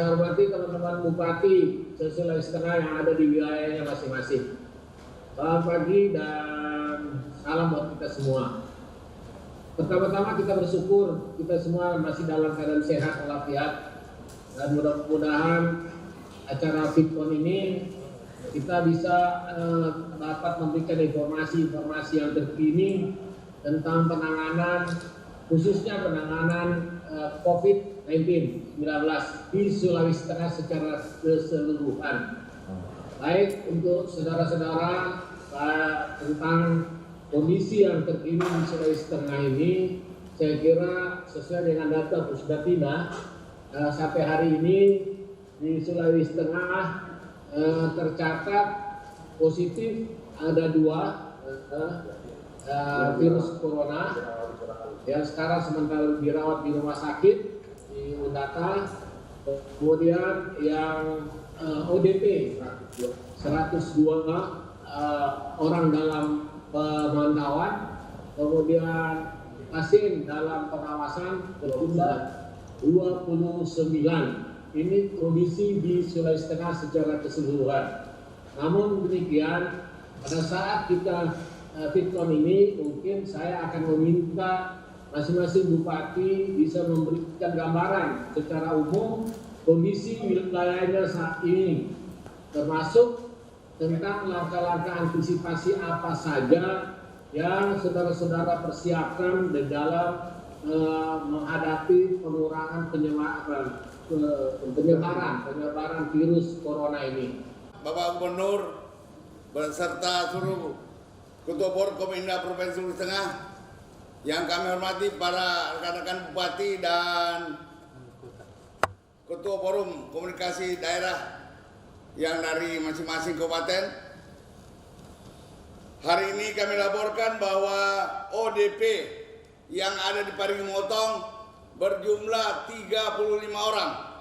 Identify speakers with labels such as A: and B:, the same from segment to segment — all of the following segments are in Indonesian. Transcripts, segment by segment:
A: saya hormati teman-teman Bupati Sulawesi Tengah yang ada di wilayahnya masing-masing. Selamat pagi dan salam buat kita semua. Pertama-tama kita bersyukur kita semua masih dalam keadaan sehat walafiat, dan mudah-mudahan acara FITCON ini kita bisa dapat memberikan informasi-informasi yang terkini tentang penanganan, khususnya penanganan COVID-19 di Sulawesi Tengah secara keseluruhan. Baik untuk saudara-saudara tentang kondisi yang terkini di Sulawesi Tengah ini, saya kira sesuai dengan data Pusdatina sampai hari ini di Sulawesi Tengah tercatat positif ada 2 virus corona yang sekarang sementara dirawat di rumah sakit di Undata. Kemudian yang ODP 102 orang dalam pemantauan, kemudian pasien dalam pengawasan berjumlah 29. Ini kondisi di Sulawesi Tengah secara keseluruhan. Namun demikian, pada saat kita FITCON ini, mungkin saya akan meminta masing-masing bupati bisa memberikan gambaran secara umum kondisi wilayahnya saat ini, termasuk tentang langkah-langkah antisipasi apa saja yang saudara-saudara persiapkan di dalam menghadapi pengurangan penyebaran virus corona ini.
B: Bapak Gubernur beserta seluruh Ketua Forkominda Provinsi Sulawesi Tengah yang kami hormati, para rekan-rekan bupati dan Ketua Forum Komunikasi Daerah yang dari masing-masing kabupaten. Hari ini kami laporkan bahwa ODP yang ada di Parigi Motong berjumlah 35 orang,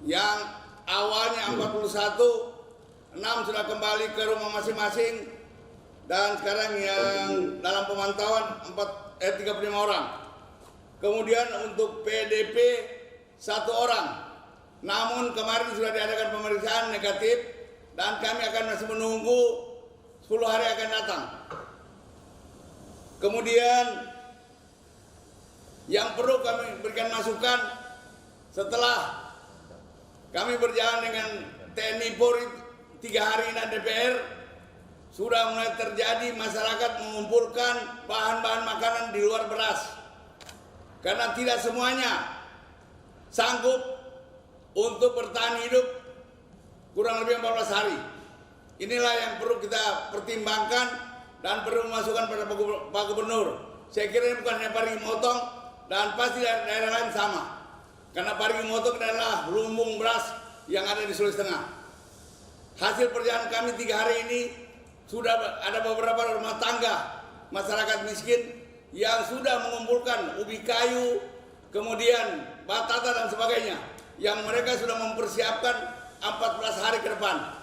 B: yang awalnya 41, 6 sudah kembali ke rumah masing-masing, dan sekarang yang dalam pemantauan 35 orang. Kemudian untuk PDP 1 orang, namun kemarin sudah diadakan pemeriksaan negatif, dan kami akan masih menunggu 10 hari akan datang. Kemudian yang perlu kami berikan masukan, setelah kami berjalan dengan TNI Polri 3 hari dan DPR, sudah mulai terjadi masyarakat mengumpulkan bahan-bahan makanan di luar beras, karena tidak semuanya sanggup untuk bertahan hidup kurang lebih 14 hari. Inilah yang perlu kita pertimbangkan dan perlu masukan pada Pak Gubernur. Saya kira ini bukan hanya Parigi Motong, dan pasti daerah lain sama, karena Parigi Motong adalah lumbung beras yang ada di Sulawesi Tengah. Hasil perjalanan kami 3 hari ini, sudah ada beberapa rumah tangga masyarakat miskin yang sudah mengumpulkan ubi kayu, kemudian batata dan sebagainya, yang mereka sudah mempersiapkan 14 hari ke depan.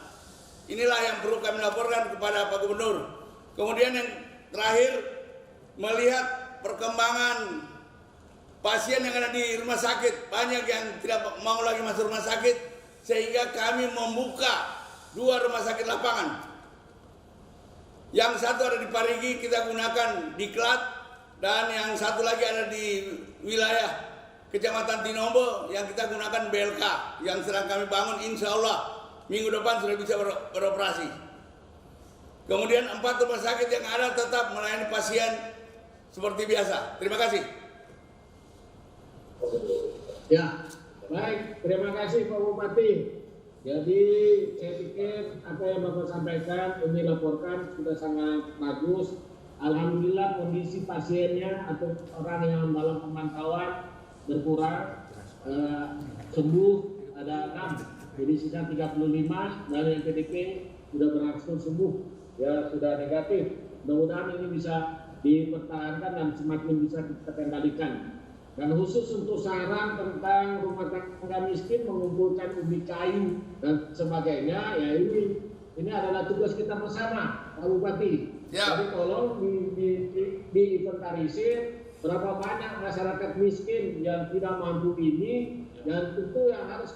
B: Inilah yang perlu kami laporkan kepada Pak Gubernur. Kemudian yang terakhir, melihat perkembangan pasien yang ada di rumah sakit, banyak yang tidak mau lagi masuk rumah sakit, sehingga kami membuka 2 rumah sakit lapangan. Yang satu ada di Parigi, kita gunakan di Klat, dan yang satu lagi ada di wilayah Kecamatan Tinombo yang kita gunakan BLK, yang sedang kami bangun, insya Allah minggu depan sudah bisa beroperasi. Kemudian 4 rumah sakit yang ada tetap melayani pasien seperti biasa. Terima kasih.
A: Ya, baik. Terima kasih Pak Bupati. Jadi saya pikir apa yang Bapak sampaikan, ini laporkan sudah sangat bagus. Alhamdulillah kondisi pasiennya atau orang yang dalam pemantauan berkurang, sembuh ada 6, jadi sisa 35, dan yang PDP sudah berangsur sembuh, ya sudah negatif. Mudah-mudahan ini bisa dipertahankan dan semakin bisa kita kendalikan. Dan khusus untuk saran tentang rumah tangga miskin mengumpulkan ubi kayu dan sebagainya, ya ini adalah tugas kita bersama, Pak Bupati. Ya. Jadi tolong diinventarisir berapa banyak masyarakat miskin yang tidak mampu ini, dan tentu yang harus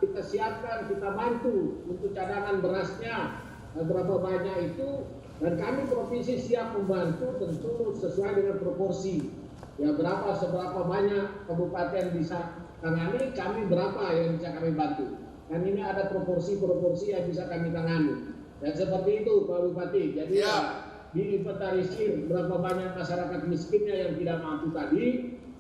A: kita siapkan, kita bantu untuk cadangan berasnya berapa banyak itu, dan kami provinsi siap membantu tentu sesuai dengan proporsi. Ya seberapa banyak kabupaten bisa tangani, kami berapa yang bisa kami bantu. Dan ini ada proporsi-proporsi yang bisa kami tangani. Dan seperti itu Pak Bupati. Jadi diinventarisir berapa banyak masyarakat miskinnya yang tidak mampu tadi.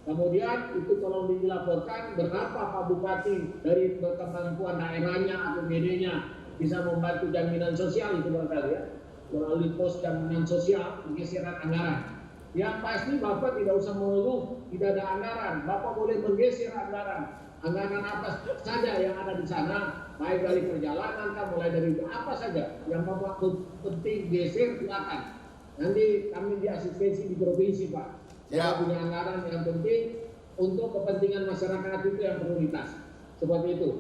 A: Kemudian itu tolong dilaporkan berapa Pak Bupati dari kemampuan daerahnya atau BD-nya bisa membantu jaminan sosial itu barangkali ya, melalui pos jaminan sosial penggeseran anggaran. Yang pasti Bapak tidak usah mengeluh tidak ada anggaran, Bapak boleh menggeser anggaran apa saja yang ada di sana, baik dari perjalanan kan, mulai dari apa saja yang Bapak penting geser silakan. Nanti kami di asistensi di provinsi Pak. Bapak punya anggaran yang penting untuk kepentingan masyarakat itu yang prioritas. Seperti itu.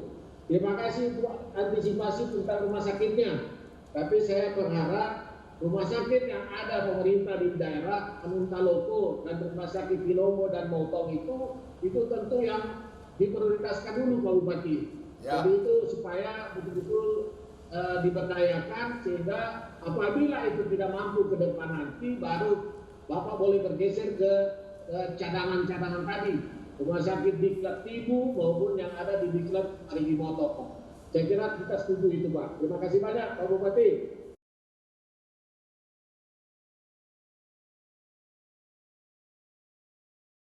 A: Terima kasih untuk antisipasi tentang rumah sakitnya. Tapi saya berharap rumah sakit yang ada pemerintah di daerah, Anuntalopo dan rumah sakit Pilomo dan Motong itu tentu yang diprioritaskan dulu Pak Bupati. Jadi itu supaya betul-betul diberdayakan sehingga apabila itu tidak mampu ke depan nanti baru Bapak boleh bergeser ke cadangan-cadangan tadi. Rumah sakit di Diklat Tibu maupun yang ada di Diklat Parigi Motong. Saya kira kita setuju itu Pak. Terima kasih banyak Pak Bupati.